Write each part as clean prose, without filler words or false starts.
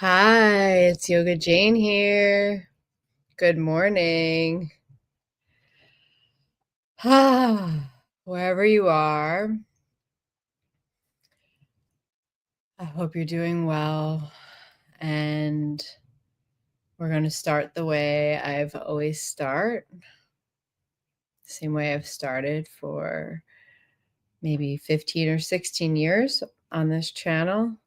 Hi, it's Yoga Jane here. Good morning. Wherever you are, I hope you're doing well. And we're going to start the way I've always start. Same way I've started for maybe 15 or 16 years on this channel.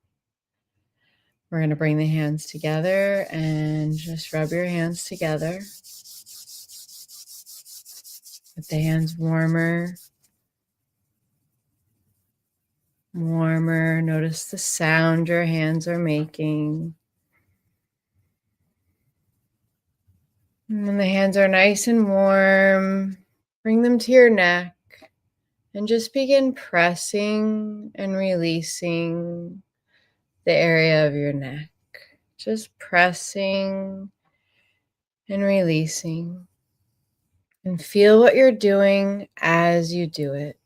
We're going to bring the hands together and just rub your hands together. Get the hands warmer. Notice the sound your hands are making. And when the hands are nice and warm, bring them to your neck and just begin pressing and releasing the area of your neck. Just pressing and releasing. And feel what you're doing as you do it.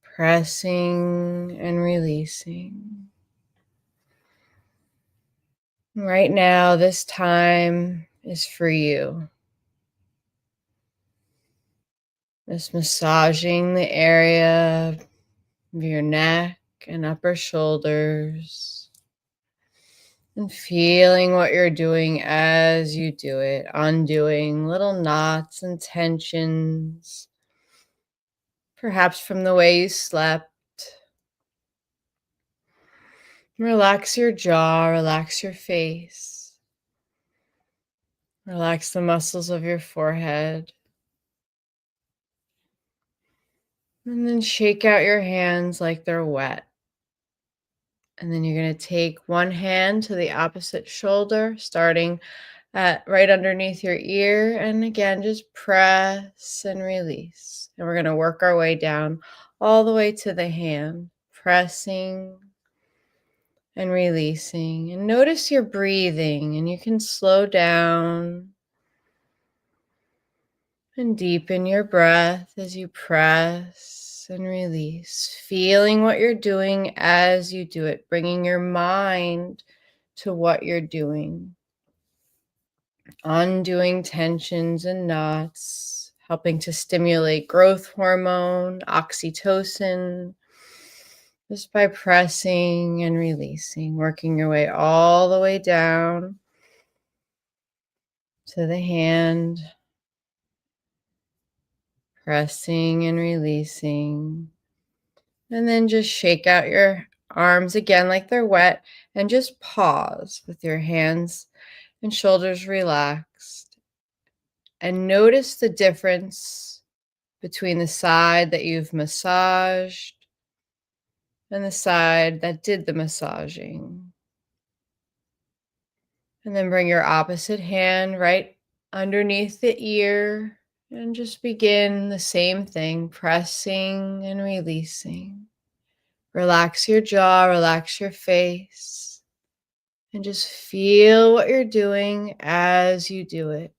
Pressing and releasing. Right now, this time is for you. Just massaging the area of your neck and upper shoulders and feeling what you're doing as you do it, undoing little knots and tensions, perhaps from the way you slept. Relax your jaw, relax your face, relax the muscles of your forehead. And then shake out your hands like they're wet. And then you're going to take one hand to the opposite shoulder, starting at right underneath your ear. And again, just press and release. And we're going to work our way down all the way to the hand, pressing and releasing. And notice your breathing, and you can slow down and deepen your breath as you press and release, feeling what you're doing as you do it, bringing your mind to what you're doing, undoing tensions and knots, helping to stimulate growth hormone, oxytocin, just by pressing and releasing, working your way all the way down to the hand, pressing and releasing. And then just shake out your arms again like they're wet and just pause with your hands and shoulders relaxed. And notice the difference between the side that you've massaged and the side that did the massaging. And then bring your opposite hand right underneath the ear and just begin the same thing, pressing and releasing. Relax your jaw, relax your face, and just feel what you're doing as you do it.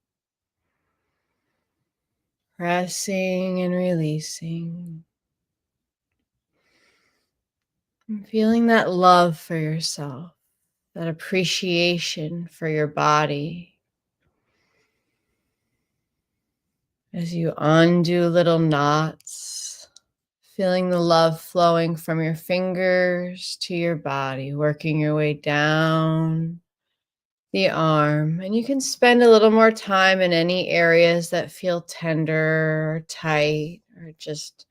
Pressing and releasing. And feeling that love for yourself, that appreciation for your body. As you undo little knots, feeling the love flowing from your fingers to your body, working your way down the arm. And you can spend a little more time in any areas that feel tender or tight or just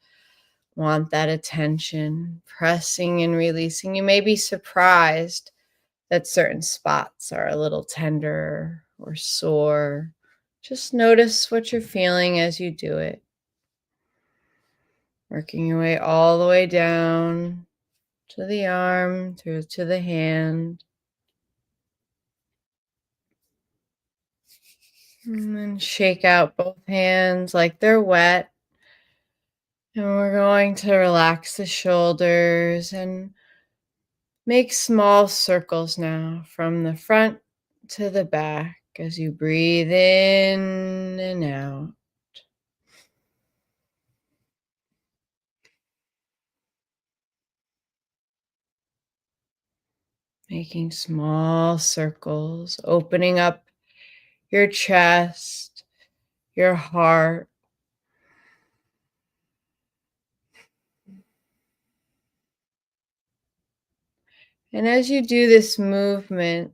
want that attention, pressing and releasing. You may be surprised that certain spots are a little tender or sore. Just notice what you're feeling as you do it. Working your way all the way down to the arm, through to the hand. And then shake out both hands like they're wet. And we're going to relax the shoulders and make small circles now from the front to the back as you breathe in and out. making small circles, opening up your chest, your heart. And as you do this movement,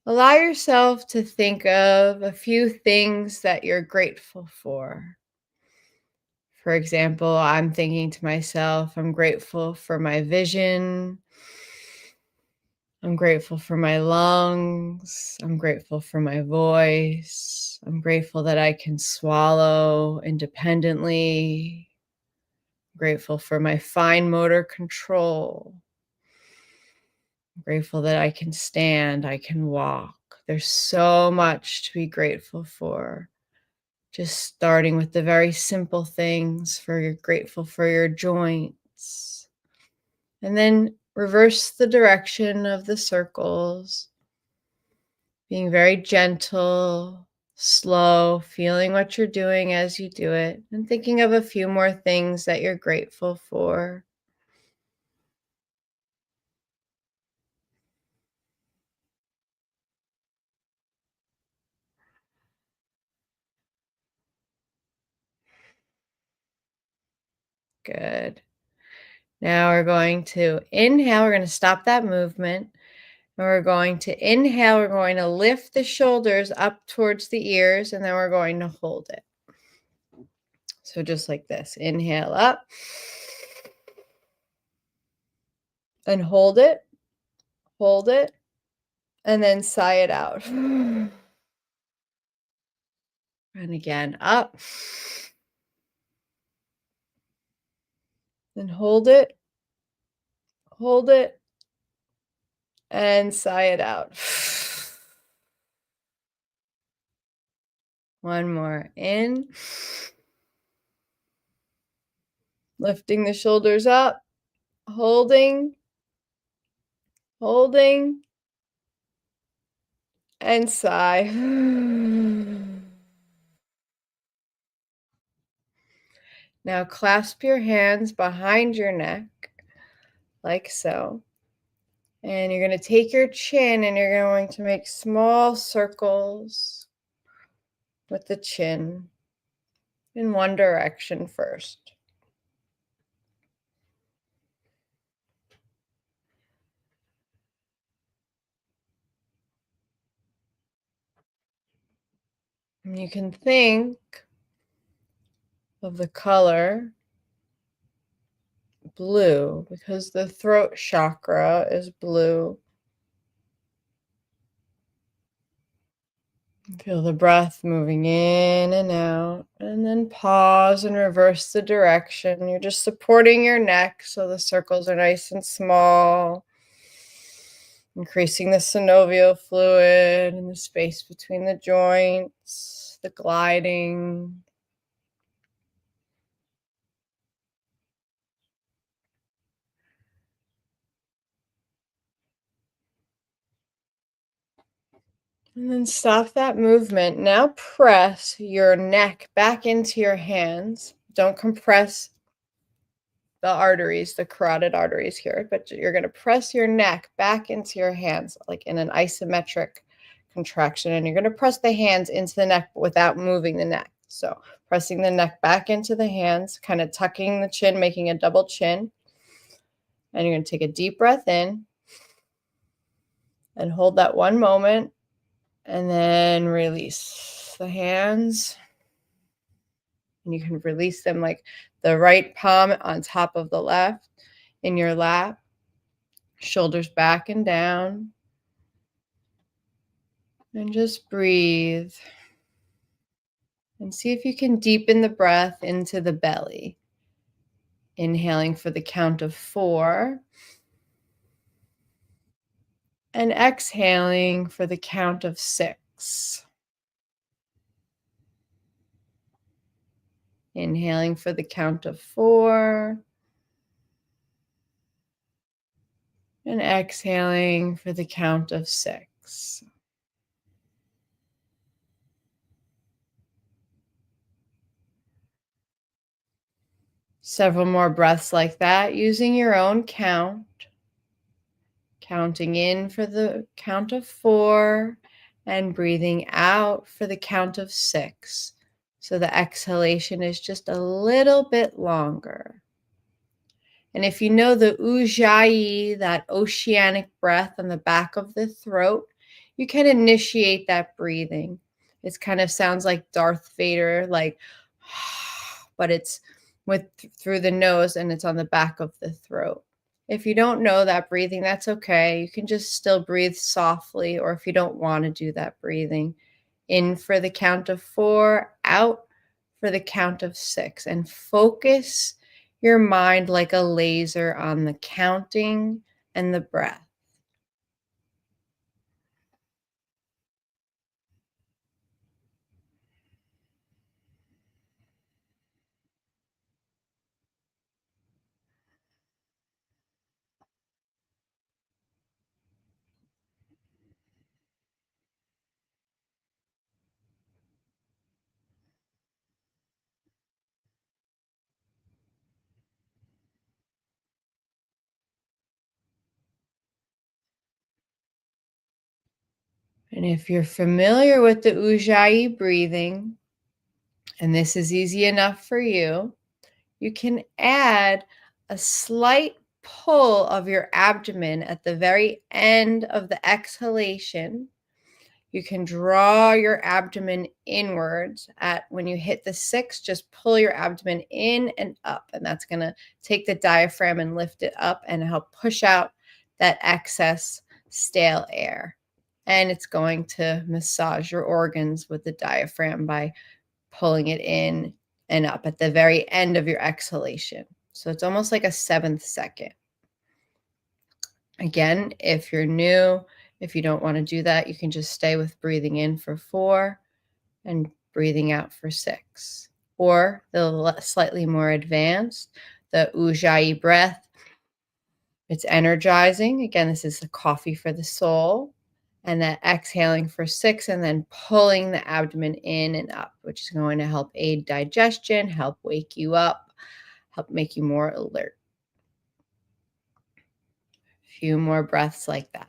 allow yourself to think of a few things that you're grateful for. For example, I'm thinking to myself, I'm grateful for my vision. I'm grateful for my lungs. I'm grateful for my voice. I'm grateful that I can swallow independently. Grateful for my fine motor control. I'm grateful that I can stand, I can walk. There's so much to be grateful for. Just starting with the very simple things, for you're grateful for your joints. And then reverse the direction of the circles, being very gentle, slow, feeling what you're doing as you do it, and thinking of a few more things that you're grateful for. Good. Now we're going to inhale. We're going to stop that movement. And we're going to inhale. We're going to lift the shoulders up towards the ears, and then we're going to hold it. So just like this. Inhale up and hold it, and then sigh it out. And again, up and hold it, and sigh it out. One more in, lifting the shoulders up, holding, holding, and sigh. Now clasp your hands behind your neck, like so. And you're going to take your chin and you're going to make small circles with the chin in one direction first. And you can think of the color blue because the throat chakra is blue. Feel the breath moving in and out, and then pause and reverse the direction. You're just supporting your neck so the circles are nice and small, increasing the synovial fluid and the space between the joints, the gliding. And then stop that movement. Now press your neck back into your hands. Don't compress the arteries, the carotid arteries here, but you're going to press your neck back into your hands, like in an isometric contraction. And you're going to press the hands into the neck without moving the neck. So pressing the neck back into the hands, kind of tucking the chin, making a double chin. And you're going to take a deep breath in and hold that one moment, and then release the hands. And you can release them like the right palm on top of the left in your lap, shoulders back and down. And just breathe. And see if you can deepen the breath into the belly. Inhaling for the count of 4. And exhaling for the count of 6. Inhaling for the count of 4. And exhaling for the count of 6. Several more breaths like that using your own count. Counting in for the count of 4 and breathing out for the count of 6. So the exhalation is just a little bit longer. And if you know the ujjayi, that oceanic breath on the back of the throat, you can initiate that breathing. It kind of sounds like Darth Vader, like, but it's with through the nose and it's on the back of the throat. If you don't know that breathing, that's okay. You can just still breathe softly, or if you don't want to do that breathing, in for the count of 4, out for the count of 6, and focus your mind like a laser on the counting and the breath. And if you're familiar with the ujjayi breathing, and this is easy enough for you, you can add a slight pull of your abdomen at the very end of the exhalation. You can draw your abdomen inwards at when you hit the 6, just pull your abdomen in and up. And that's going to take the diaphragm and lift it up and help push out that excess stale air. And it's going to massage your organs with the diaphragm by pulling it in and up at the very end of your exhalation. So it's almost like a 7th second. Again, if you're new, if you don't want to do that, you can just stay with breathing in for 4 and breathing out for 6. Or the slightly more advanced, the ujjayi breath. It's energizing. Again, this is the coffee for the soul. And that exhaling for 6 and then pulling the abdomen in and up, which is going to help aid digestion, help wake you up, help make you more alert. A few more breaths like that.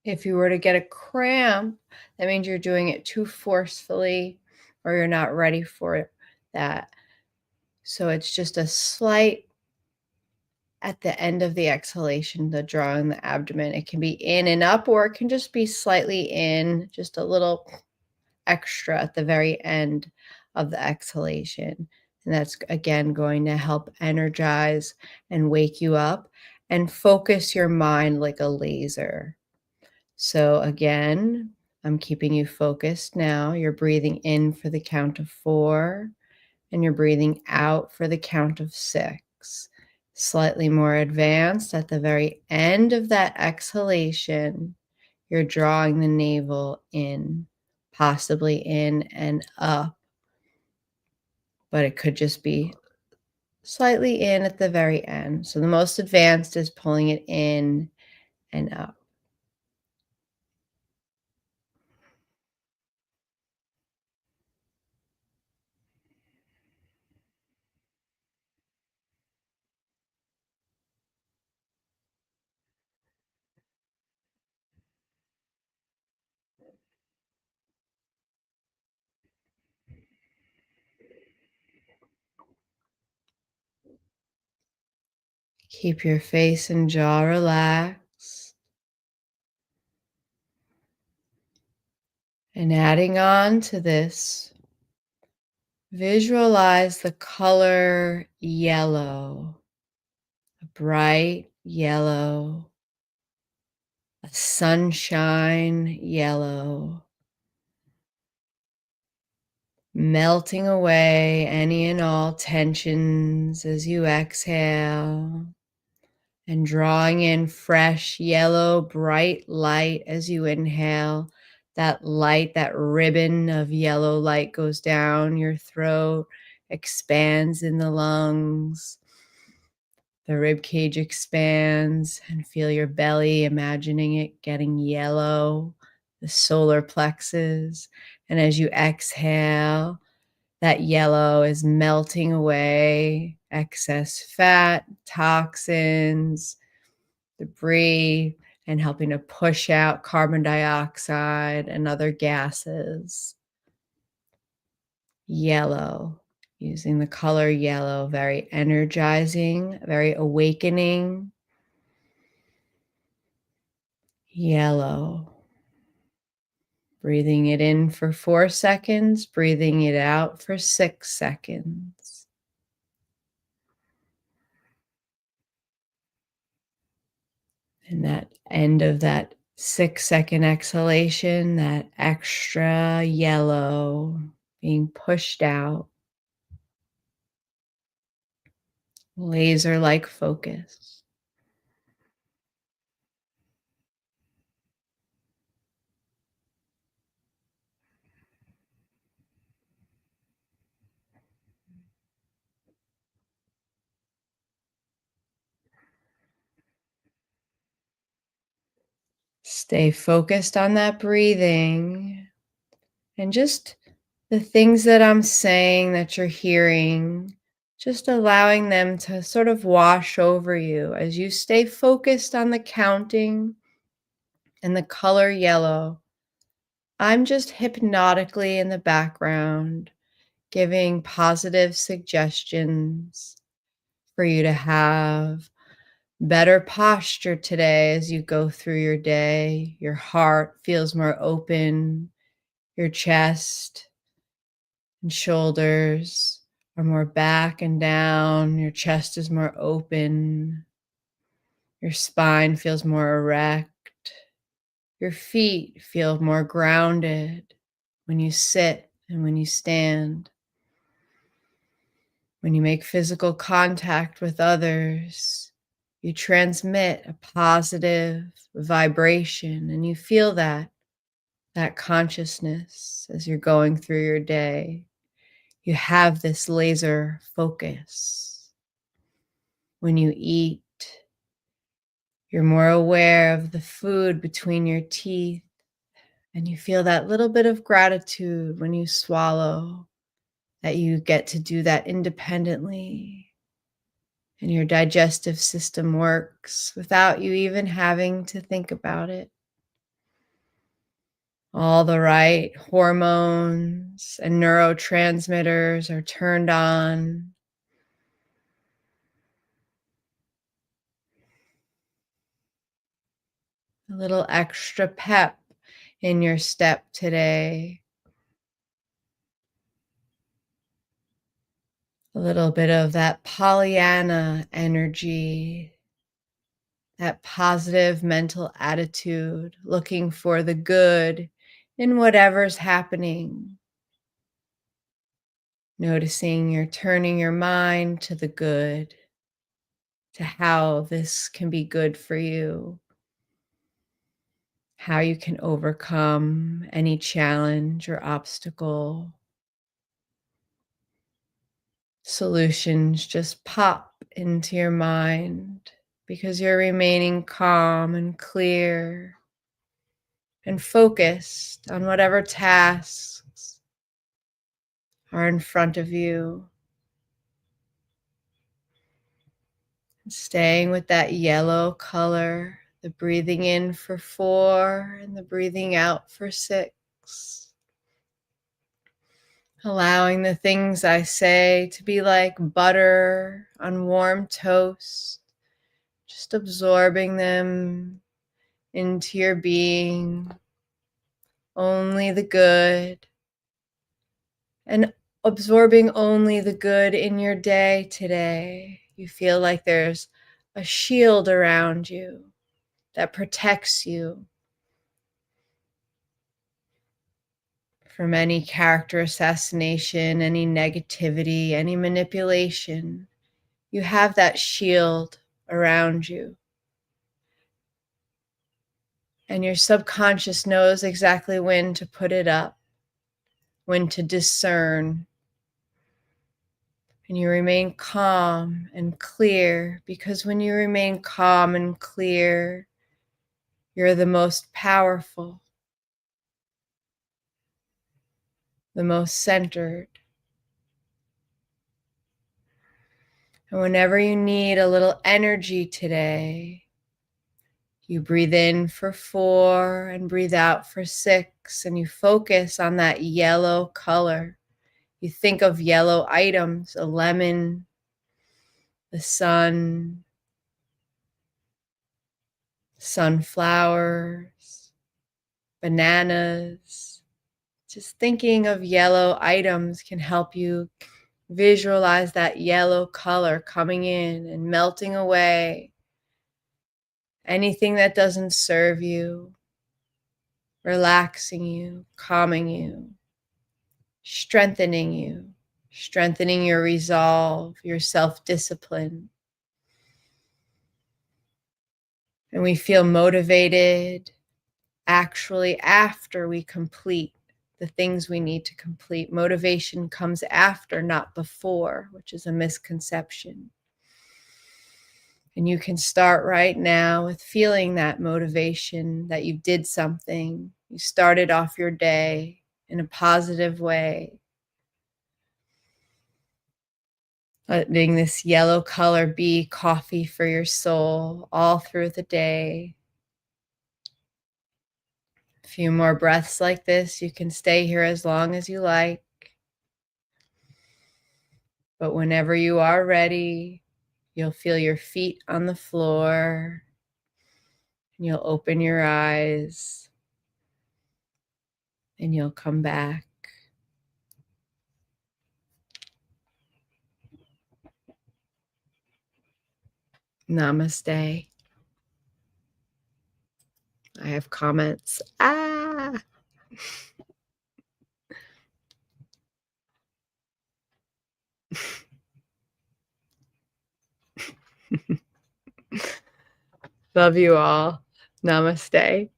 If you were to get a cramp, that means you're doing it too forcefully or you're not ready for that. So it's just a slight at the end of the exhalation, the drawing the abdomen. It can be in and up, or it can just be slightly in, just a little extra at the very end of the exhalation. And that's again going to help energize and wake you up and focus your mind like a laser. So again, I'm keeping you focused now. You're breathing in for the count of 4 and you're breathing out for the count of 6. Slightly more advanced at the very end of that exhalation, you're drawing the navel in, possibly in and up, but it could just be slightly in at the very end. So the most advanced is pulling it in and up. Keep your face and jaw relaxed. And adding on to this, visualize the color yellow, a bright yellow. a sunshine yellow, melting away any and all tensions as you exhale, and drawing in fresh yellow, bright light as you inhale. That light, that ribbon of yellow light goes down your throat, expands in the lungs. The rib cage expands and feel your belly, imagining it getting yellow, the solar plexus. And as you exhale, that yellow is melting away excess fat, toxins, debris, and helping to push out carbon dioxide and other gases. Yellow, using the color yellow, very energizing, very awakening. Yellow. Breathing it in for 4 seconds, breathing it out for 6 seconds. And that end of that 6-second exhalation, that extra yellow being pushed out, laser like focus. Stay focused on that breathing and just the things that I'm saying that you're hearing, just allowing them to sort of wash over you as you stay focused on the counting and the color yellow. I'm just hypnotically in the background giving positive suggestions for you to have better posture today as you go through your day. Your heart feels more open, your chest and shoulders are more back and down, your chest is more open, your spine feels more erect, your feet feel more grounded when you sit and when you stand. When you make physical contact with others, you transmit a positive vibration and you feel that consciousness as you're going through your day. You have this laser focus. When you eat, you're more aware of the food between your teeth, and you feel that little bit of gratitude when you swallow, that you get to do that independently. And your digestive system works without you even having to think about it. All the right hormones and neurotransmitters are turned on. A little extra pep in your step today. A little bit of that Pollyanna energy, that positive mental attitude, looking for the good in whatever's happening. Noticing you're turning your mind to the good, to how this can be good for you, how you can overcome any challenge or obstacle. Solutions just pop into your mind because you're remaining calm and clear and focused on whatever tasks are in front of you. Staying with that yellow color, the breathing in for 4 and the breathing out for 6. Allowing the things I say to be like butter on warm toast, just absorbing them into your being, only the good, and absorbing only the good in your day today. You feel like there's a shield around you, that protects you from any character assassination, any negativity, any manipulation. You have that shield around you. And your subconscious knows exactly when to put it up, when to discern. And you remain calm and clear, because when you remain calm and clear, you're the most powerful, the most centered. And whenever you need a little energy today, you breathe in for 4 and breathe out for 6, and you focus on that yellow color. You think of yellow items, a lemon, the sun, sunflowers, bananas. Just thinking of yellow items can help you visualize that yellow color coming in and melting away anything that doesn't serve you, relaxing you, calming you, strengthening your resolve, your self-discipline. And we feel motivated actually after we complete the things we need to complete. Motivation comes after, not before, which is a misconception. And you can start right now with feeling that motivation that you did something. You started off your day in a positive way. Letting this yellow color be coffee for your soul all through the day. A few more breaths like this. You can stay here as long as you like. But whenever you are ready, you'll feel your feet on the floor. And you'll open your eyes. And you'll come back. Namaste. I have comments. Love you all. Namaste.